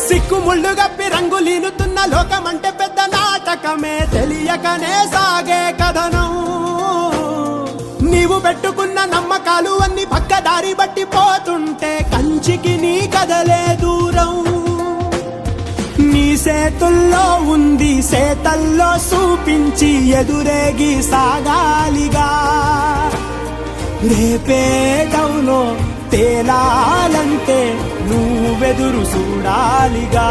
సిక్కుముళ్ళు గప్పి రంగులీనుతున్న లోకమంటే పెద్ద నాటకమే తెలియకనే సాగే కథనం. నీవు పెట్టుకున్న నమ్మకాలు అన్ని పక్కదారి బట్టి పోతుంటే కంచికి నీ కదలే దూరం. నీ చేతుల్లో ఉంది సేతల్లో చూపించి ఎదురేగి సాగాలిగా. రేపేటవులో తేలాలంటే నువ్వెదురు చూడాలిగా.